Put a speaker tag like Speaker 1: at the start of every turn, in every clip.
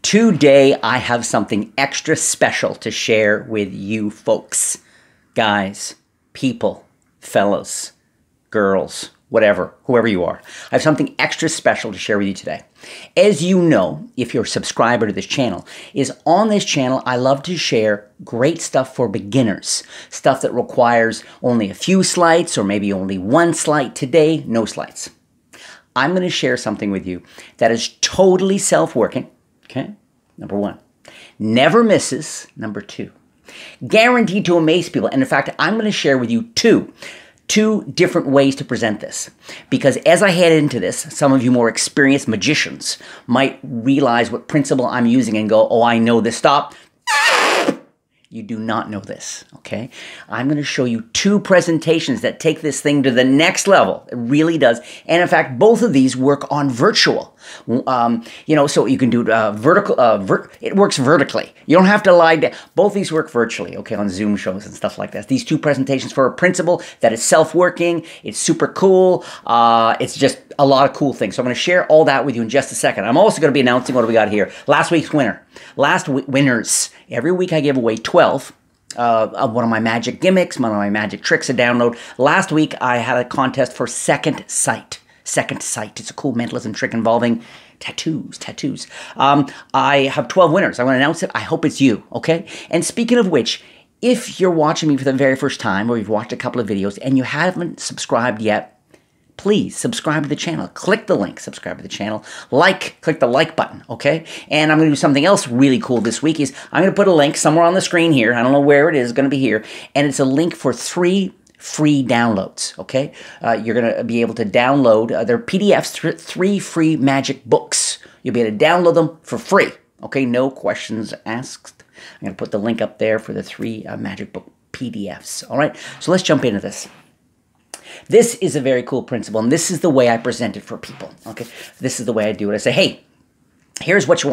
Speaker 1: Today, I have something extra special to share with you folks. Guys, people, fellows, girls, whatever, whoever you are. I have something extra special to share with you today. As you know, if you're a subscriber to this channel, is on this channel, I love to share great stuff for beginners. Stuff that requires only a few sleights or maybe only one sleight. Today, no sleights. I'm going to share something with you that is totally self-working. Okay, number one. Never misses, number two. Guaranteed to amaze people. And in fact, I'm going to share with you two different ways to present this. Because as I head into this, some of you more experienced magicians might realize what principle I'm using and go, oh, I know this. Stop. You do not know this, okay? I'm going to show you two presentations that take this thing to the next level. It really does. And in fact, both of these work on virtual. So you can do vertical. It works vertically. You don't have to lie down. Both these work virtually, okay, on Zoom shows and stuff like that. These two presentations for a principle that is self-working. It's super cool. It's just a lot of cool things. So I'm going to share all that with you in just a second. I'm also going to be announcing what do we got here. Last week's winner. Winners. Every week I give away 12 of one of my magic gimmicks, one of my magic tricks to download. Last week I had a contest for Second Sight. Second Sight. It's a cool mentalism trick involving tattoos. I have 12 winners. I'm going to announce it. I hope it's you, okay? And speaking of which, if you're watching me for the very first time or you've watched a couple of videos and you haven't subscribed yet, please subscribe to the channel. Click the link, subscribe to the channel. Click the like button, okay? And I'm going to do something else really cool this week is I'm going to put a link somewhere on the screen here. I don't know where it is. It's going to be here. And it's a link for 3 free downloads, okay? You're going to be able to download their PDFs, 3 free magic books. You'll be able to download them for free, okay? No questions asked. I'm going to put the link up there for the 3 magic book PDFs, all right? So let's jump into this. This is a very cool principle, and this is the way I present it for people, okay? This is the way I do it. I say, hey, here's what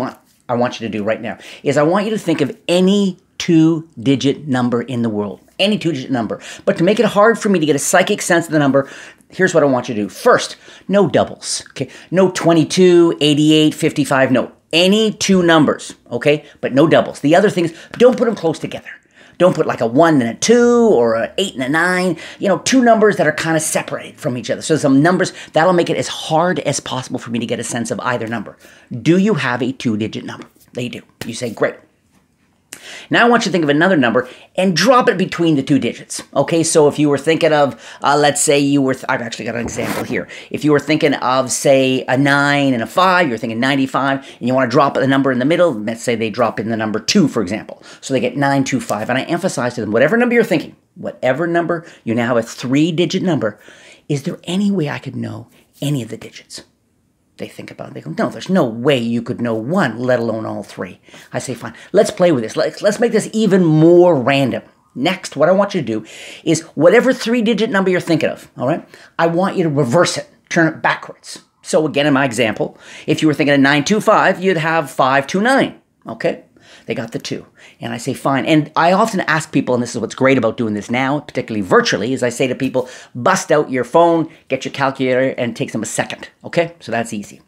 Speaker 1: I want you to do right now, is I want you to think of any 2-digit number in the world, any 2-digit number. But to make it hard for me to get a psychic sense of the number, here's what I want you to do. First, no doubles, okay? No 22, 88, 55, no. Any 2 numbers, okay? But no doubles. The other thing is, don't put them close together. Don't put like a 1 and a 2 or an 8 and a 9. You know, 2 numbers that are kind of separated from each other. So some numbers, that'll make it as hard as possible for me to get a sense of either number. Do you have a 2-digit number? They do. You say, great. Now I want you to think of another number and drop it between the 2 digits. Okay, so if you were thinking of, let's say you were, I've actually got an example here. If you were thinking of, say, a 9 and a 5, you're thinking 95, and you want to drop the number in the middle, let's say they drop in the number 2, for example. So they get 925, and I emphasize to them, whatever number you're thinking, whatever number, you now have a 3-digit number, is there any way I could know any of the digits? They think about it. They go, no, there's no way you could know 1, let alone all 3. I say, fine, let's play with this. Let's make this even more random. Next, what I want you to do is whatever 3-digit number you're thinking of, all right, I want you to reverse it, turn it backwards. So again, in my example, if you were thinking of 925, you'd have 529, okay? They got the 2. And I say, fine. And I often ask people, and this is what's great about doing this now, particularly virtually, is I say to people, bust out your phone, get your calculator, and it takes them a second. Okay? So that's easy.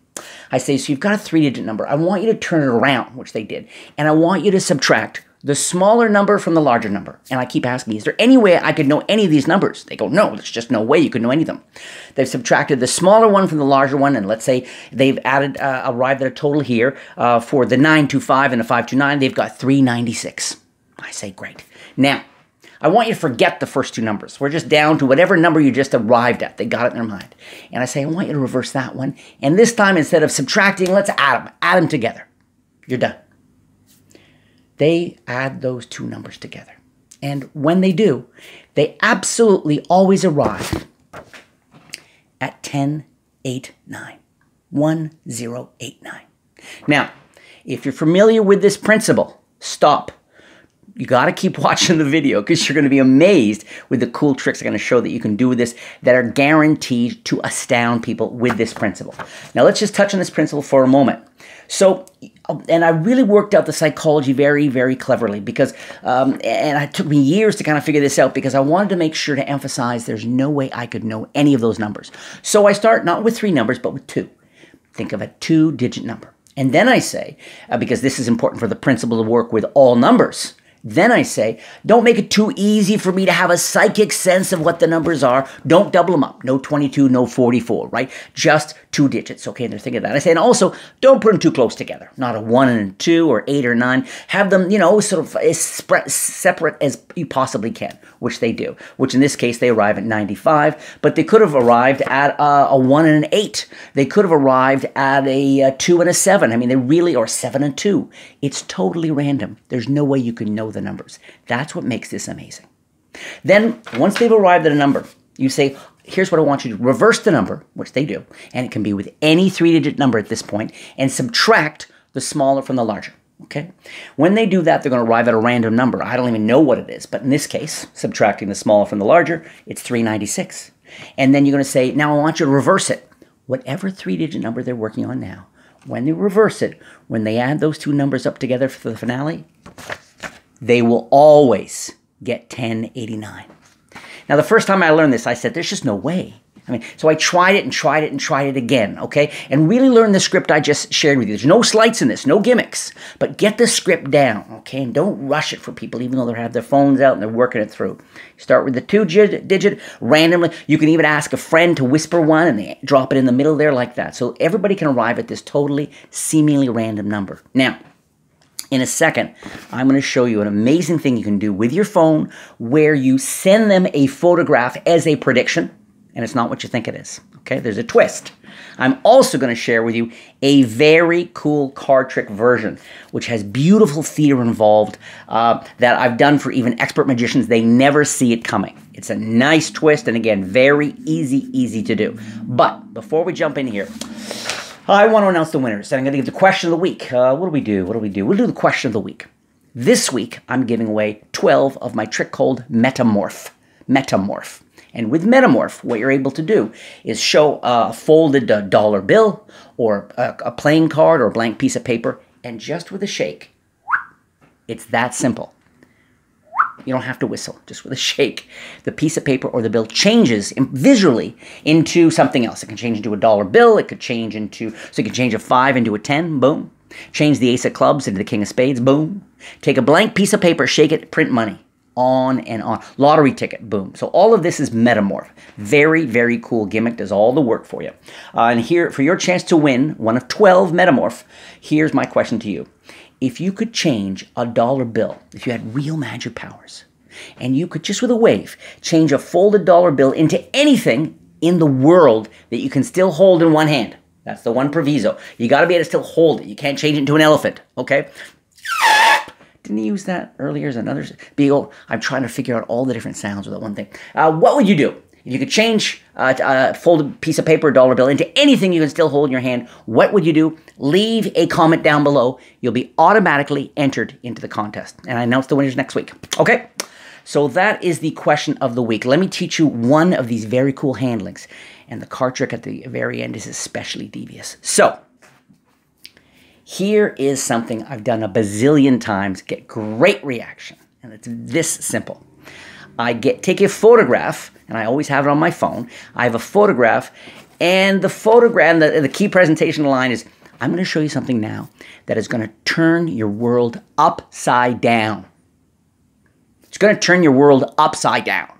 Speaker 1: I say, so you've got a 3-digit number. I want you to turn it around, which they did. And I want you to subtract the smaller number from the larger number. And I keep asking, is there any way I could know any of these numbers? They go, no, there's just no way you could know any of them. They've subtracted the smaller one from the larger one, and let's say they've arrived at a total here for the 925 and the 529, they've got 396. I say, great. Now, I want you to forget the first 2 numbers. We're just down to whatever number you just arrived at. They got it in their mind. And I say, I want you to reverse that one. And this time, instead of subtracting, let's add them together. You're done. They add those 2 numbers together. And when they do, they absolutely always arrive at 1089. 1089. Now, if you're familiar with this principle, stop. You got to keep watching the video because you're going to be amazed with the cool tricks I'm going to show that you can do with this that are guaranteed to astound people with this principle. Now, let's just touch on this principle for a moment. So, and I really worked out the psychology very, very cleverly because, and it took me years to kind of figure this out because I wanted to make sure to emphasize there's no way I could know any of those numbers. So I start not with 3 numbers, but with 2. Think of a 2-digit number. And then I say, because this is important for the principle to work with all numbers, then I say, don't make it too easy for me to have a psychic sense of what the numbers are. Don't double them up. No 22, no 44, right? Just 2 digits, okay? And they're thinking of that. I say, and also, don't put them too close together. Not a 1 and a 2 or 8 or 9. Have them, you know, sort of as separate as you possibly can, which they do. Which in this case, they arrive at 95. But they could have arrived at a 1 and an 8. They could have arrived at a 2 and a 7. I mean, they really, or 7 and 2. It's totally random. There's no way you can know the numbers. That's what makes this amazing. Then, once they've arrived at a number, you say, here's what I want you to do. Reverse the number, which they do, and it can be with any 3-digit number at this point, and subtract the smaller from the larger, okay? When they do that, they're going to arrive at a random number. I don't even know what it is, but in this case, subtracting the smaller from the larger, it's 396. And then you're going to say, now I want you to reverse it. Whatever 3-digit number they're working on now, when they reverse it, when they add those 2 numbers up together for the finale, they will always get 1089. Now, the first time I learned this, I said, there's just no way. I mean, so I tried it and tried it and tried it again, okay? And really learn the script I just shared with you. There's no sleights in this, no gimmicks. But get the script down, okay? And don't rush it for people, even though they have their phones out and they're working it through. Start with the 2-digit randomly. You can even ask a friend to whisper one and they drop it in the middle there like that. So everybody can arrive at this totally, seemingly random number. Now, in a second, I'm going to show you an amazing thing you can do with your phone where you send them a photograph as a prediction, and it's not what you think it is. Okay, there's a twist. I'm also going to share with you a very cool card trick version, which has beautiful theater involved that I've done for even expert magicians. They never see it coming. It's a nice twist, and again, very easy to do. But before we jump in here, I want to announce the winners, and I'm going to give the question of the week. What do we do? We'll do the question of the week. This week, I'm giving away 12 of my trick called Metamorph. And with Metamorph, what you're able to do is show a folded dollar bill or a playing card or a blank piece of paper, and just with a shake, it's that simple. You don't have to whistle, just with a shake. The piece of paper or the bill changes visually into something else. It can change into a dollar bill. It could change into, so you can change a 5 into a 10, boom. Change the ace of clubs into the king of spades, boom. Take a blank piece of paper, shake it, print money. On and on. Lottery ticket, boom. So all of this is Metamorph. Very cool gimmick. Does all the work for you. And here, for your chance to win one of 12 Metamorph, here's my question to you. If you could change a dollar bill, if you had real magic powers, and you could just with a wave change a folded dollar bill into anything in the world that you can still hold in one hand. That's the one proviso. You got to be able to still hold it. You can't change it into an elephant, okay? Didn't he use that earlier as another? I'm trying to figure out all the different sounds with that one thing. What would you do? If you could change a folded piece of paper, dollar bill, into anything you can still hold in your hand, what would you do? Leave a comment down below. You'll be automatically entered into the contest. And I announce the winners next week. Okay, so that is the question of the week. Let me teach you one of these very cool handlings. And the card trick at the very end is especially devious. So, here is something I've done a bazillion times, get great reaction. And it's this simple. I take a photograph, and I always have it on my phone. I have a photograph, and the key presentation line is, I'm going to show you something now that is going to turn your world upside down. It's going to turn your world upside down.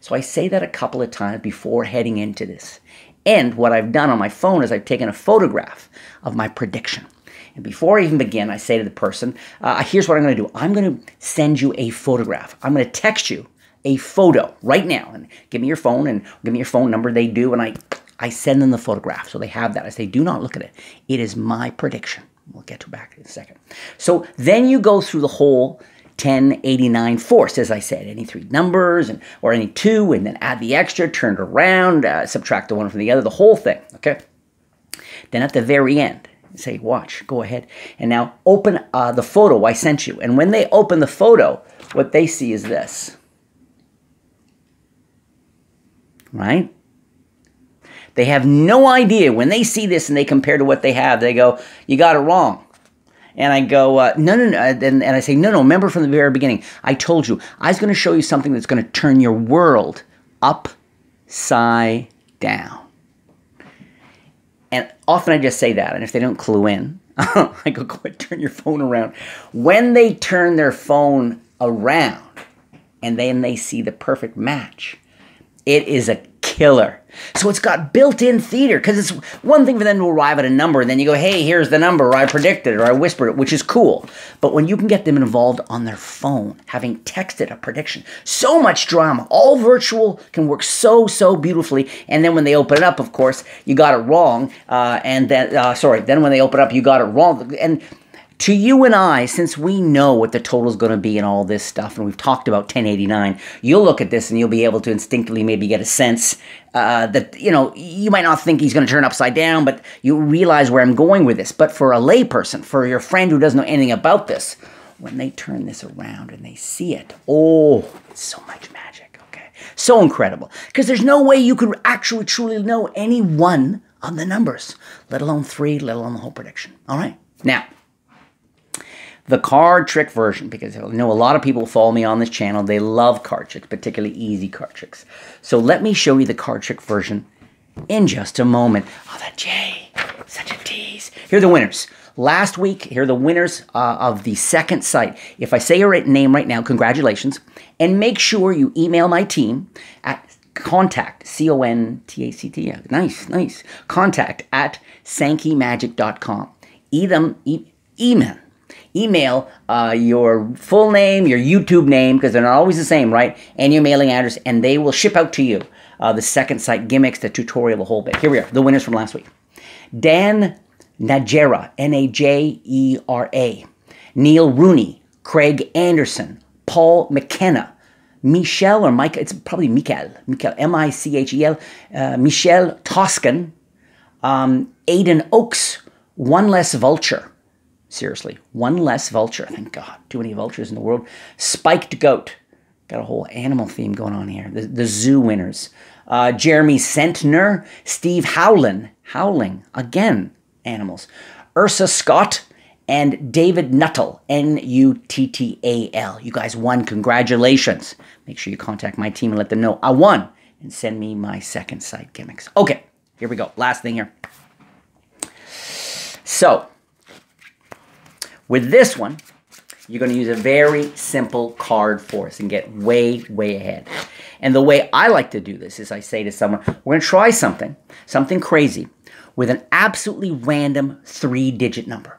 Speaker 1: So I say that a couple of times before heading into this. And what I've done on my phone is I've taken a photograph of my prediction. And before I even begin, I say to the person, here's what I'm going to do. I'm going to send you a photograph. I'm going to text you a photo right now. And give me your phone and give me your phone number. They do. And I send them the photograph. So they have that. I say, do not look at it. It is my prediction. We'll get to it back in a second. So then you go through the whole 1089 force, as I said. Any 3 numbers or any 2, and then add the extra, turn it around, subtract the one from the other, the whole thing. Okay. Then at the very end, say, watch, go ahead. And now open the photo I sent you. And when they open the photo, what they see is this. Right? They have no idea. When they see this and they compare to what they have, they go, you got it wrong. And I go, no. And I say, no, remember from the very beginning, I told you, I was going to show you something that's going to turn your world upside down. And often I just say that, and if they don't clue in, I go, go ahead, turn your phone around. When they turn their phone around and then they see the perfect match, it is a killer. So it's got built-in theater, because it's one thing for them to arrive at a number and then you go, hey, here's the number, or I predicted it, or I whispered it, which is cool. But when you can get them involved on their phone, having texted a prediction, so much drama, all virtual, can work so, so beautifully. And then when they open it up, of course, you got it wrong. Then when they open up, you got it wrong. And to you and I, since we know what the total is going to be and all this stuff, and we've talked about 1089, you'll look at this and you'll be able to instinctively maybe get a sense that, you know, you might not think he's going to turn upside down, but you realize where I'm going with this. But for a layperson, for your friend who doesn't know anything about this, when they turn this around and they see it, oh, it's so much magic, okay? So incredible. Because there's no way you could actually truly know any one of the numbers, let alone three, let alone the whole prediction. All right? Now, the card trick version, because I know a lot of people follow me on this channel. They love card tricks, particularly easy card tricks. So let me show you the card trick version in just a moment. Oh, that J, such a tease. Here are the winners. Last week, here are the winners of the second site. If I say your name right now, congratulations. And make sure you email my team at contact, C-O-N-T-A-C-T, nice, contact at sankeymagic.com. Email your full name, your YouTube name, because they're not always the same, right? And your mailing address, and they will ship out to you the second site gimmicks, the tutorial, the whole bit. Here we are, the winners from last week. Dan Najera, N-A-J-E-R-A. Neil Rooney, Craig Anderson, Paul McKenna, Michelle, or Mike, it's probably Michael, M-I-C-H-E-L, Michelle Toscan, Aidan Oakes, One Less Vulture. Seriously, One Less Vulture. Thank God. Too many vultures in the world. Spiked Goat. Got a whole animal theme going on here. The zoo winners. Jeremy Sentner. Steve Howling. Again, animals. Ursa Scott. And David Nuttall. N-U-T-T-A-L. You guys won. Congratulations. Make sure you contact my team and let them know I won. And send me my second site gimmicks. Okay, here we go. Last thing here. So, with this one, you're going to use a very simple card force and get way, way ahead. And the way I like to do this is I say to someone, we're going to try something crazy, with an absolutely random 3-digit number.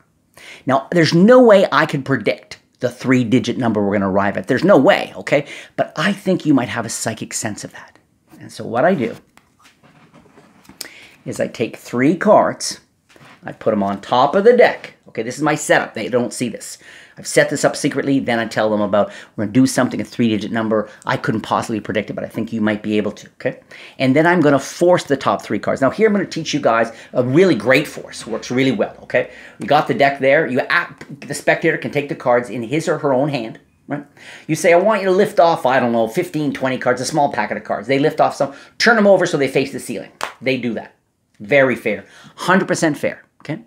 Speaker 1: Now, there's no way I could predict the 3-digit number we're going to arrive at. There's no way, okay? But I think you might have a psychic sense of that. And so what I do is I take 3 cards, I put them on top of the deck. Okay, this is my setup. They don't see this. I've set this up secretly. Then I tell them about, we're going to do something, a 3-digit number. I couldn't possibly predict it, but I think you might be able to, okay? And then I'm going to force the top 3 cards. Now, here I'm going to teach you guys a really great force. Works really well, okay? You got the deck there. The spectator can take the cards in his or her own hand, right? You say, I want you to lift off, I don't know, 15, 20 cards, a small packet of cards. They lift off some, turn them over so they face the ceiling. They do that. Very fair. 100% fair, okay?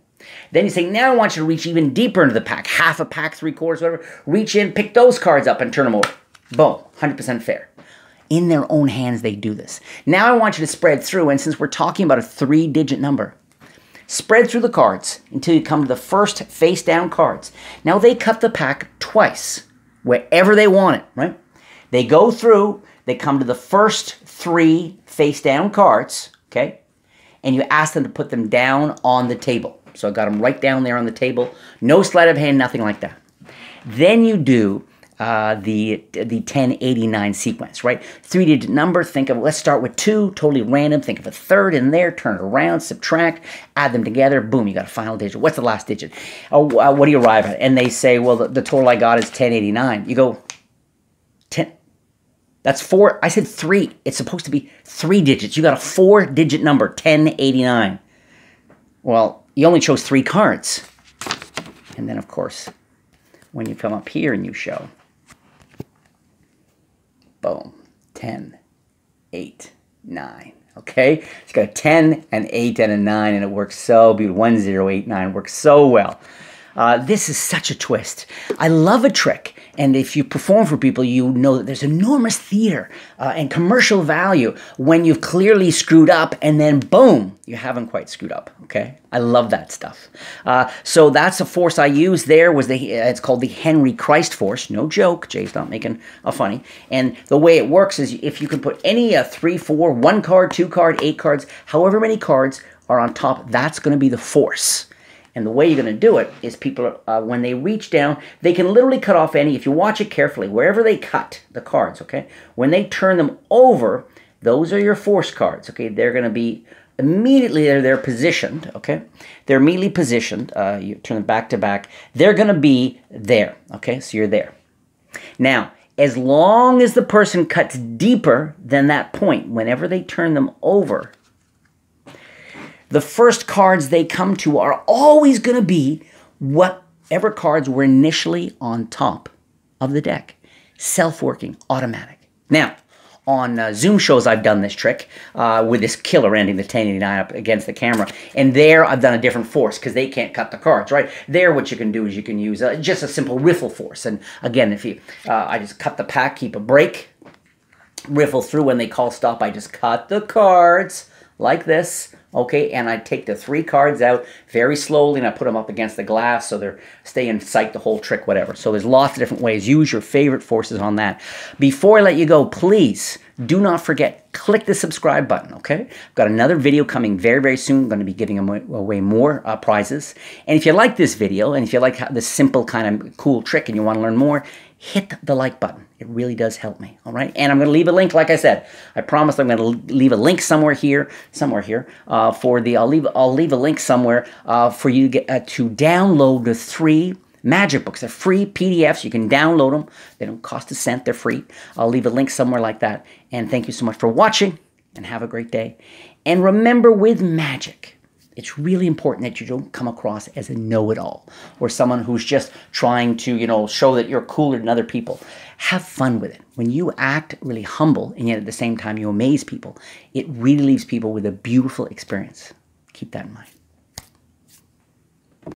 Speaker 1: Then you say, now I want you to reach even deeper into the pack. Half a pack, 3/4, whatever. Reach in, pick those cards up, and turn them over. Boom. 100% fair. In their own hands, they do this. Now I want you to spread through, and since we're talking about a 3-digit number, spread through the cards until you come to the first face-down cards. Now they cut the pack twice, wherever they want it, right? They go through, they come to the first 3 face-down cards, okay? And you ask them to put them down on the table. So I got them right down there on the table. No sleight of hand, nothing like that. Then you do the 1089 sequence, right? 3-digit number, think of, let's start with 2, totally random. Think of a third in there, turn it around, subtract, add them together, boom, you got a final digit. What's the last digit? What do you arrive at? And they say, well, the total I got is 1089. You go, 10, that's 4. I said 3. It's supposed to be 3 digits. You got a 4-digit number, 1089. Well, you only chose 3 cards. And then, of course, when you come up here and you show, boom, 10, 8, 9. Okay? It's got a 10, an 8, and a 9, and it works so beautiful. 1089 works so well. This is such a twist. I love a trick, and if you perform for people, you know that there's enormous theater and commercial value when you've clearly screwed up, and then boom, you haven't quite screwed up, okay? I love that stuff. So that's a force I used there. It's called the Henry Christ force. No joke, Jay's not making a funny. And the way it works is if you can put any 3, 4, 1 card, 2 card, 8 cards, however many cards are on top, that's going to be the force. And the way you're going to do it is people, when they reach down, they can literally cut off any, if you watch it carefully, wherever they cut the cards, okay? When they turn them over, those are your force cards, okay? They're going to be immediately, they're positioned, okay? They're immediately positioned. You turn them back to back. They're going to be there, okay? So you're there. Now, as long as the person cuts deeper than that point, whenever they turn them over, the first cards they come to are always going to be whatever cards were initially on top of the deck. Self-working, automatic. Now, on Zoom shows, I've done this trick with this killer ending the 1089 up against the camera. And there, I've done a different force because they can't cut the cards, right? There, what you can do is you can use just a simple riffle force. And again, if you, I just cut the pack, keep a break, riffle through. When they call stop, I just cut the cards like this. Okay, and I take the 3 cards out very slowly, and I put them up against the glass so they're stay in sight the whole trick, whatever. So there's lots of different ways. Use your favorite forces on that. Before I let you go, please do not forget, click the subscribe button, okay? I've got another video coming very, very soon. I'm going to be giving away more prizes. And if you like this video, and if you like this simple kind of cool trick and you want to learn more, hit the like button. It really does help me, all right? And I'm going to leave a link, like I said. I promise I'm going to leave a link somewhere here, for the, I'll leave a link somewhere for you to get to download the 3 magic books. They're free PDFs. You can download them. They don't cost a cent. They're free. I'll leave a link somewhere like that. And thank you so much for watching, and have a great day. And remember, with magic, it's really important that you don't come across as a know-it-all or someone who's just trying to, you know, show that you're cooler than other people. Have fun with it. When you act really humble and yet at the same time you amaze people, it really leaves people with a beautiful experience. Keep that in mind.